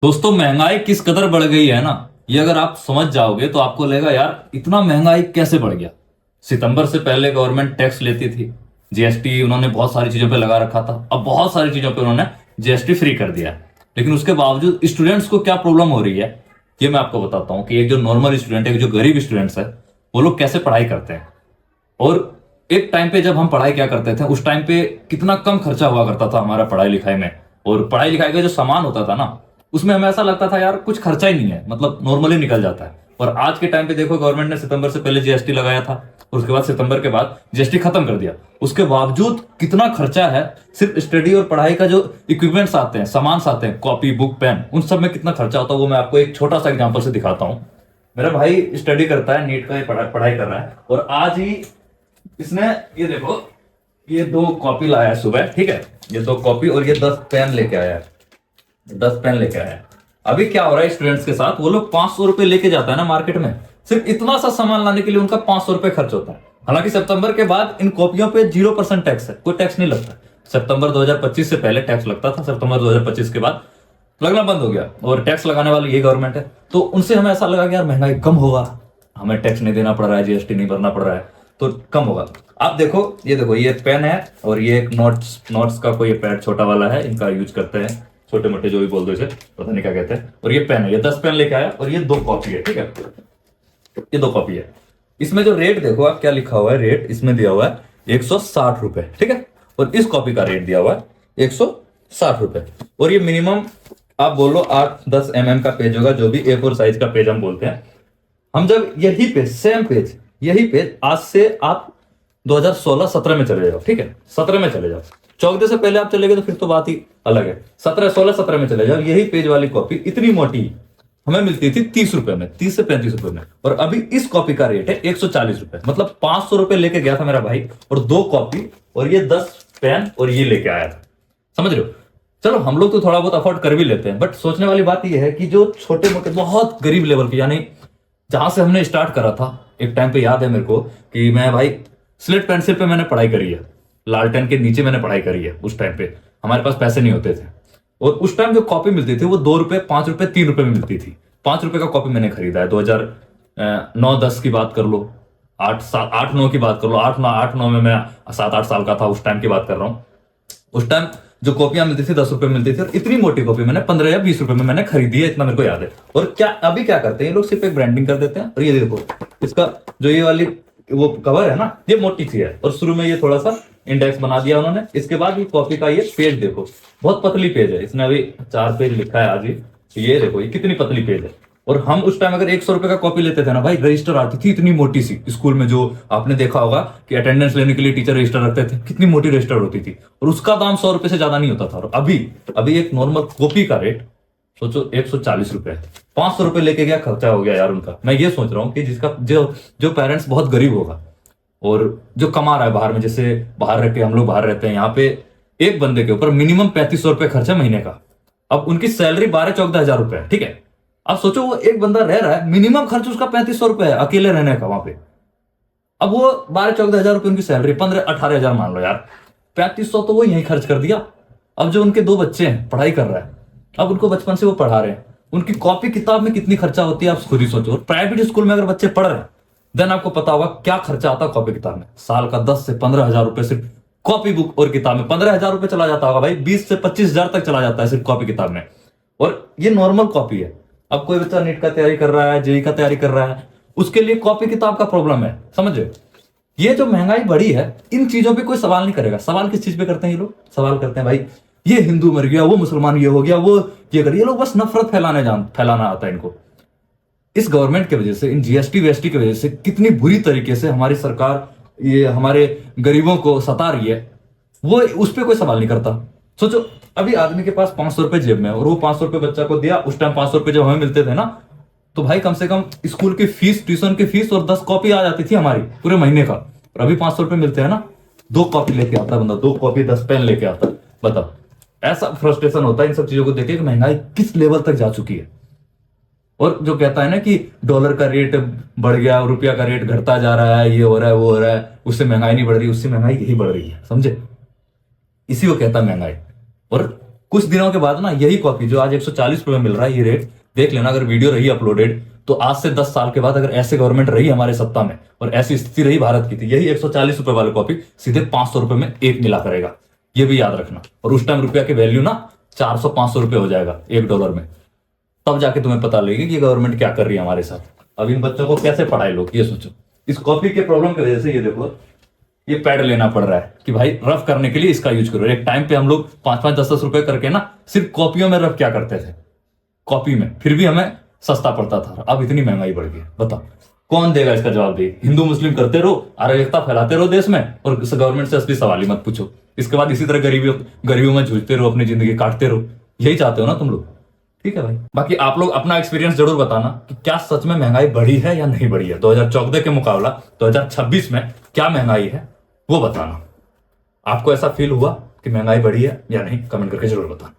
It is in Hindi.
दोस्तों महंगाई किस कदर बढ़ गई है ना। ये अगर आप समझ जाओगे तो आपको लगेगा यार इतना महंगाई कैसे बढ़ गया। सितंबर से पहले गवर्नमेंट टैक्स लेती थी, जीएसटी उन्होंने बहुत सारी चीजों पे लगा रखा था। अब बहुत सारी चीजों पे उन्होंने जीएसटी फ्री कर दिया है। लेकिन उसके बावजूद स्टूडेंट्स को क्या प्रॉब्लम हो रही है, ये मैं आपको बताता हूँ कि एक जो नॉर्मल स्टूडेंट है, एक जो गरीब स्टूडेंट्स है, वो लोग कैसे पढ़ाई करते हैं। और एक टाइम पे जब हम पढ़ाई क्या करते थे, उस टाइम पे कितना कम खर्चा हुआ करता था हमारा पढ़ाई लिखाई में। और पढ़ाई लिखाई का जो सामान होता था ना, उसमें हमें ऐसा लगता था यार कुछ खर्चा ही नहीं है, मतलब नॉर्मली निकल जाता है। और आज के टाइम पे देखो, गवर्नमेंट ने सितंबर से पहले जीएसटी लगाया था और उसके बाद सितंबर के बाद जीएसटी खत्म कर दिया। उसके बावजूद कितना खर्चा है। सिर्फ स्टडी और पढ़ाई का जो इक्विपमेंट्स आते हैं, सामान आते हैं, कॉपी बुक पेन, उन सब में कितना खर्चा होता है वो मैं आपको एक छोटा सा एग्जांपल से दिखाता हूँ। मेरा भाई स्टडी करता है, नीट का ये पढ़ाई कर रहा है, और आज ही इसने ये देखो, ये 2 कॉपी लाया है सुबह, ठीक है। ये 2 कॉपी और ये 10 पेन लेके आया है, 10 पेन लेके आया है। अभी क्या हो रहा है स्टूडेंट्स के साथ, वो लोग 500 रुपए लेके जाता है ना मार्केट में, सिर्फ इतना सा सामान लाने के लिए उनका 500 रुपए खर्च होता है। हालांकि सितंबर के बाद इन कॉपियों पे 0% टैक्स है, कोई टैक्स नहीं लगता। सितंबर 2025 से पहले टैक्स लगता था, सितंबर 2025 के बाद लगना बंद हो गया। और टैक्स लगाने वाली ये गवर्नमेंट है, तो उनसे हमें ऐसा लगा कि यार महंगाई कम होगा, हमें टैक्स नहीं देना पड़ रहा है, जीएसटी नहीं भरना पड़ रहा है, तो कम होगा। आप देखो, ये देखो, ये पेन है और ये एक नोट्स नोट्स का कोई पैड छोटा वाला है, इनका यूज करते हैं, छोटे मोटे जो भी बोल दो इसे, पता नहीं क्या कहते हैं। और ये पेन है, ये 10 पेन लेके आया, और ये 2 कॉपी है, ठीक है। ये 2 कॉपी है। इसमें जो रेट देखो आप, क्या लिखा हुआ है, रेट इसमें दिया हुआ है 160 रुपए, ठीक है। और इस कॉपी का रेट दिया हुआ है 160 रुपए। और ये मिनिमम आप बोलो 8-10 mm का पेज होगा, जो भी A4 साइज का पेज हम बोलते हैं। हम जब यही पेज, सेम पेज, यही पेज आज से आप 2016-17 में चले जाओ, ठीक है, 17 में चले जाओ। 14 से पहले आप चले गए तो फिर तो बात ही अलग है। 17-16-17 में चले जाओ, यही पेज वाली कॉपी इतनी मोटी हमें मिलती थी 30 रुपए में, 30 से 35 रुपए में। और अभी इस कॉपी का रेट है 140 रुपए, मतलब 500 रुपए लेके गया था मेरा भाई, और 2 कॉपी और ये 10 पेन और ये लेके आया था। समझ रहे हो। चलो हम लोग तो थोड़ा बहुत अफोर्ड कर भी लेते हैं, बट सोचने वाली बात यह है कि जो छोटे मोटे बहुत गरीब लेवल के, यानी जहां से हमने स्टार्ट करा था, एक टाइम पे याद है मेरे को कि मैं भाई स्लेट पेंसिल पे मैंने पढ़ाई करी है, लालटेन के नीचे मैंने पढ़ाई करी है। उस टाइम पे हमारे पास पैसे नहीं होते थे, और उस टाइम जो कॉपी मिलती थी वो 2 रुपए, 5 रुपए, 3 रुपए में मिलती थी। 5 रुपए का कॉपी मैंने खरीदा है 2009-10 की बात कर लो, 8-9 की बात कर लो, 8-9 में मैं 7-8 साल का था, उस टाइम की बात कर रहा हूँ। उस टाइम जो कॉपियां मिलती थी 10 रुपए में मिलती थी, और इतनी मोटी कॉपी मैंने 15 या 20 रुपए में मैंने खरीदी है, इतना मेरे को याद है। और क्या अभी क्या करते हैं ये लोग, सिर्फ एक ब्रांडिंग कर देते हैं। और ये देखो, इसका जो ये वाली वो कवर है ना, ये मोटी सी है, और शुरू में ये थोड़ा सा इंडेक्स बना दिया उन्होंने। इसके बाद ये कॉपी का ये पेज देखो, बहुत पतली पेज है, इसने अभी 4 पेज लिखा है आज ही। ये देखो, ये कितनी पतली पेज है। और हम उस टाइम अगर 100 रुपए का कॉपी लेते थे ना भाई, रजिस्टर आती थी इतनी मोटी सी स्कूल में, जो आपने देखा होगा कि अटेंडेंस लेने के लिए टीचर रजिस्टर रखते थे, कितनी मोटी रजिस्टर होती थी, और उसका दाम 100 रुपए से ज्यादा नहीं होता था। और अभी अभी एक नॉर्मल कॉपी का रेट सोचो 140 रुपए, 500 रुपए लेके गया, खर्चा हो गया यार उनका। मैं ये सोच रहा हूँ कि जिसका जो जो पेरेंट्स बहुत गरीब होगा और जो कमा रहा है बाहर में, जैसे बाहर रह के हम लोग बाहर रहते हैं, यहाँ पे एक बंदे के ऊपर मिनिमम 3500 रुपए खर्चा महीने का। अब उनकी सैलरी 12-14 हजार रुपए है, ठीक है। अब सोचो वो एक बंदा रह रहा है, मिनिमम खर्च उसका 3500 रुपए है अकेले रहने का वहां पे। अब वो 12-14 हजार रुपए उनकी सैलरी, 15-18 हजार मान लो यार, 3500 तो वो यही खर्च कर दिया। अब जो उनके 2 बच्चे हैं, पढ़ाई कर रहा है, अब उनको बचपन से वो पढ़ा रहे हैं, उनकी कॉपी किताब में कितनी खर्चा होती है आप खुद ही सोचो। और प्राइवेट स्कूल में अगर बच्चे पढ़ रहे हैं, देन आपको पता होगा क्या खर्चा आता है कॉपी किताब में। साल का 10 से 15 हजार रुपए सिर्फ कॉपी बुक और किताब में, 15 हजार रुपए चला जाता होगा भाई, 20 से 25 हजार तक चला जाता है सिर्फ कॉपी किताब में। और ये नॉर्मल कॉपी है। अब कोई बच्चा नीट का तैयारी कर रहा है, जेई का तैयारी कर रहा है, उसके लिए कॉपी किताब का प्रॉब्लम है, समझे। ये जो महंगाई बढ़ी है, इन चीजों पे कोई सवाल नहीं करेगा। सवाल किस चीज पे करते हैं ये लोग, सवाल करते हैं भाई ये हिंदू मर गया, वो मुसलमान ये हो गया, वो ये कर, ये लोग बस नफरत फैलाना आता है इनको। इस गवर्नमेंट की वजह से, इन जीएसटी वीएसटी की वजह से कितनी बुरी तरीके से हमारी सरकार ये हमारे गरीबों को सता रही है, वो उस पर कोई सवाल नहीं करता। सोचो, अभी आदमी के पास 500 रुपए जेब में, और वो 500 रुपए बच्चा को दिया। उस टाइम 500 रुपए जब हमें मिलते थे ना, तो भाई कम से कम स्कूल की फीस, ट्यूशन की फीस और 10 कॉपी आ जाती थी हमारी पूरे महीने का। और अभी 500 रुपए मिलते हैं ना, 2 कॉपी लेके आता बंदा, 2 कॉपी 10 पेन लेके आता। बताओ, ऐसा फ्रस्ट्रेशन होता है इन सब चीजों को देखे कि महंगाई किस लेवल तक जा चुकी है। और जो कहता है ना कि डॉलर का रेट बढ़ गया, रुपया का रेट घटता जा रहा है, ये हो रहा है, वो हो रहा है, उससे महंगाई नहीं बढ़ रही, उससे महंगाई यही बढ़ रही है, समझे। इसी को कहता है महंगाई। और कुछ दिनों के बाद ना यही कॉपी जो आज 140 रुपए मिल रहा है, ये रेट देख लेना, अगर वीडियो रही अपलोडेड तो आज से 10 साल के बाद अगर ऐसे गवर्नमेंट रही हमारे सत्ता में और ऐसी स्थिति रही भारत की, तो यही 140 रुपए वाली कॉपी सीधे 500 रुपए में एक मिला करेगा। ये भी याद रखना। और उस टाइम रुपया की वैल्यू ना 400-500 रुपए हो जाएगा $1 में। तब जाके तुम्हें पता लगेगा कि ये गवर्नमेंट क्या कर रही है हमारे साथ। अब इन बच्चों को कैसे पढ़ाए लोग, ये सोचो। इस कॉपी के प्रॉब्लम की वजह से ये देखो, ये पैड लेना पड़ रहा है कि भाई रफ करने के लिए इसका यूज करो। एक टाइम पे हम लोग 5-5, 10-10 रुपए करके ना सिर्फ कॉपियों में रफ क्या करते थे, कॉपी में, फिर भी हमें सस्ता पड़ता था। अब इतनी महंगाई बढ़ गई, बताओ कौन देगा इसका जवाब? दे हिंदू मुस्लिम करते रहो, अराजकता फैलाते रहो देश में, और गवर्नमेंट से असली सवाल ही मत पूछो। इसके बाद इसी तरह गरीबी में जूझते रहो, अपनी जिंदगी काटते रहो। यही चाहते हो ना तुम लोग? ठीक है भाई। बाकी आप लोग अपना एक्सपीरियंस जरूर बताना कि क्या सच में महंगाई बढ़ी है या नहीं बढ़ी है। 2014 के मुकाबला 2026 में क्या महंगाई है वो बताना। आपको ऐसा फील हुआ कि महंगाई बढ़ी है या नहीं, कमेंट करके जरूर बताना।